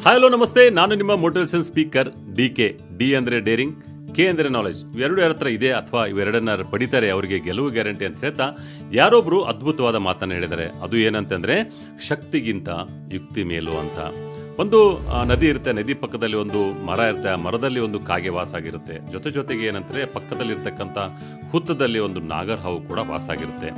Hello ನಮಸ್ತೆ, ನಾನು ನಿಮ್ಮ ಮೋಟಿವೇಶನ್ ಸ್ಪೀಕರ್ ಡಿ.ಕೆ. ಡಿ ಅಂದರೆ ಡೇರಿಂಗ್, ಕೆ ಅಂದರೆ ನಾಲೆಜ್. ಇವೆರಡು ಯಾರ ಹತ್ರ ಇದೆ ಅಥವಾ ಇವೆರಡನ್ನ ಪಡಿತಾರೆ ಅವರಿಗೆ ಗೆಲುವು ಗ್ಯಾರಂಟಿ ಅಂತ ಹೇಳ್ತಾ ಯಾರೊಬ್ರು ಅದ್ಭುತವಾದ ಮಾತನ್ನು ಹೇಳಿದ್ದಾರೆ. ಅದು ಏನಂತಂದ್ರೆ ಶಕ್ತಿಗಿಂತ ಯುಕ್ತಿ ಮೇಲು ಅಂತ. ಒಂದು ನದಿ ಇರುತ್ತೆ, ನದಿ ಪಕ್ಕದಲ್ಲಿ ಒಂದು ಮರ ಇರುತ್ತೆ, ಆ ಮರದಲ್ಲಿ ಒಂದು ಕಾಗೆ ವಾಸ ಆಗಿರುತ್ತೆ. ಜೊತೆಗೆ ಏನಂತಾರೆ ಪಕ್ಕದಲ್ಲಿರ್ತಕ್ಕಂಥ ಹುತ್ತದಲ್ಲಿ ಒಂದು ನಾಗರ ಹಾವು ಕೂಡ ವಾಸ ಆಗಿರುತ್ತೆ.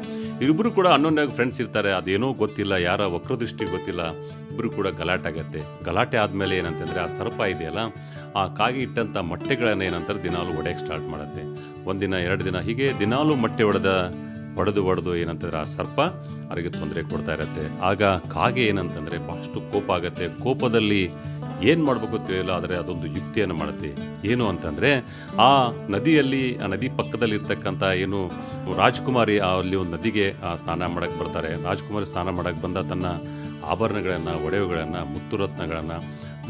ಇಬ್ಬರು ಕೂಡ ಅಣ್ಣನಾಗಿ ಫ್ರೆಂಡ್ಸ್ ಇರ್ತಾರೆ. ಅದೇನೋ ಗೊತ್ತಿಲ್ಲ, ಯಾರ ವಕ್ರದೃಷ್ಟಿ ಗೊತ್ತಿಲ್ಲ, ಇಬ್ಬರು ಕೂಡ ಗಲಾಟೆ ಆಗುತ್ತೆ. ಗಲಾಟೆ ಆದಮೇಲೆ ಏನಂತಂದರೆ ಆ ಸರ್ಪ ಇದೆಯಲ್ಲ, ಆ ಕಾಗೆ ಇಟ್ಟಂಥ ಮೊಟ್ಟೆಗಳನ್ನು ಏನಂತಾರೆ ದಿನಾಲು ಒಡೆಯಕ್ಕೆ ಸ್ಟಾರ್ಟ್ ಮಾಡುತ್ತೆ. ಒಂದಿನ 2 ದಿನ ಹೀಗೆ ದಿನಾಲು ಮೊಟ್ಟೆ ಹೊಡೆದು ಏನಂತಂದ್ರೆ ಆ ಸರ್ಪ ಅವರಿಗೆ ತೊಂದರೆ ಕೊಡ್ತಾ ಇರುತ್ತೆ. ಆಗ ಕಾಗೆ ಏನಂತಂದರೆ ಭಾಳಷ್ಟು ಕೋಪ ಆಗುತ್ತೆ. ಕೋಪದಲ್ಲಿ ಏನು ಮಾಡಬೇಕು ತಿಳಿಯಲ್ಲ, ಆದರೆ ಅದೊಂದು ಯುಕ್ತಿಯನ್ನು ಮಾಡುತ್ತೆ. ಏನು ಅಂತಂದರೆ ಆ ನದಿ ಪಕ್ಕದಲ್ಲಿ ಇರ್ತಕ್ಕಂಥ ಏನು ರಾಜ್ಕುಮಾರಿ ಅಲ್ಲಿ ಒಂದು ನದಿಗೆ ಸ್ನಾನ ಮಾಡೋಕ್ಕೆ ಬರ್ತಾರೆ. ರಾಜ್ಕುಮಾರಿ ಸ್ನಾನ ಮಾಡೋಕ್ಕೆ ಬಂದ ತನ್ನ ಆಭರಣಗಳನ್ನು, ಒಡವೆಗಳನ್ನು, ಮುತ್ತು ರತ್ನಗಳನ್ನು,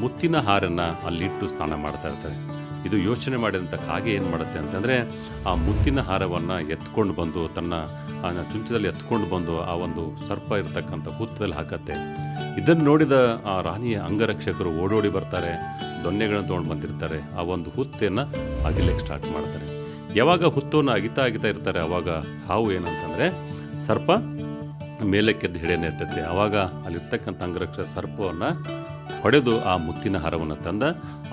ಮುತ್ತಿನ ಹಾರನ್ನು ಅಲ್ಲಿಟ್ಟು ಸ್ನಾನ ಮಾಡ್ತಾ ಇರ್ತಾರೆ. ಇದು ಯೋಚನೆ ಮಾಡಿದಂಥ ಕಾಗೆ ಏನು ಮಾಡುತ್ತೆ ಅಂತಂದರೆ ಆ ಮುತ್ತಿನ ಹಾರವನ್ನು ಎತ್ಕೊಂಡು ಬಂದು ತನ್ನ ಚುಂಚದಲ್ಲಿ ಎತ್ಕೊಂಡು ಬಂದು ಆ ಒಂದು ಸರ್ಪ ಇರ್ತಕ್ಕಂಥ ಹುತ್ತದಲ್ಲಿ ಹಾಕತ್ತೆ. ಇದನ್ನು ನೋಡಿದ ಆ ರಾಣಿಯ ಅಂಗರಕ್ಷಕರು ಓಡೋಡಿ ಬರ್ತಾರೆ, ದೊನ್ನೆಗಳನ್ನು ತೊಗೊಂಡು ಬಂದಿರ್ತಾರೆ. ಆ ಒಂದು ಹುತ್ತನ್ನು ಅಗಿಲಿಕ್ಕೆ ಸ್ಟಾರ್ಟ್ ಮಾಡ್ತಾರೆ. ಯಾವಾಗ ಹುತ್ತವನ್ನು ಅಗಿತಾ ಇರ್ತಾರೆ, ಆವಾಗ ಹಾವು ಏನಂತಂದರೆ ಸರ್ಪ ಮೇಲಕ್ಕೆದ್ದು ಹಿಡಿಯನ್ನ ಎತ್ತತ್ತೆ. ಆವಾಗ ಅಲ್ಲಿರ್ತಕ್ಕಂಥ ಅಂಗರಕ್ಷಕ ಸರ್ಪವನ್ನು ಹೊಡೆದು ಆ ಮುತ್ತಿನ ಹಾರವನ್ನು ತಂದ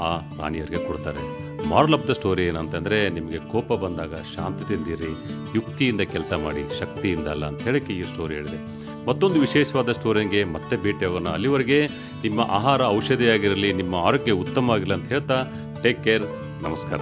ಆ ರಾಣಿಯರಿಗೆ ಕೊಡ್ತಾರೆ. ಮಾರಲ್ ಆಫ್ ದ ಸ್ಟೋರಿ ಏನಂತಂದರೆ ನಿಮಗೆ ಕೋಪ ಬಂದಾಗ ಶಾಂತತೆಯಿಂದಿರಿ, ಯುಕ್ತಿಯಿಂದ ಕೆಲಸ ಮಾಡಿ, ಶಕ್ತಿಯಿಂದ ಅಲ್ಲ ಅಂತ ಹೇಳಕ್ಕೆ ಈ ಸ್ಟೋರಿ ಹೇಳಿದೆ. ಮತ್ತೊಂದು ವಿಶೇಷವಾದ ಸ್ಟೋರಿಗೆ ಮತ್ತೆ ಭೇಟಿಯಾಗೋಣ. ಅಲ್ಲಿವರೆಗೆ ನಿಮ್ಮ ಆಹಾರ ಔಷಧಿಯಾಗಿರಲಿ, ನಿಮ್ಮ ಆರೋಗ್ಯ ಉತ್ತಮವಾಗಿರಲಿ ಅಂತ ಹೇಳ್ತಾ ಟೇಕ್ ಕೇರ್. ನಮಸ್ಕಾರ.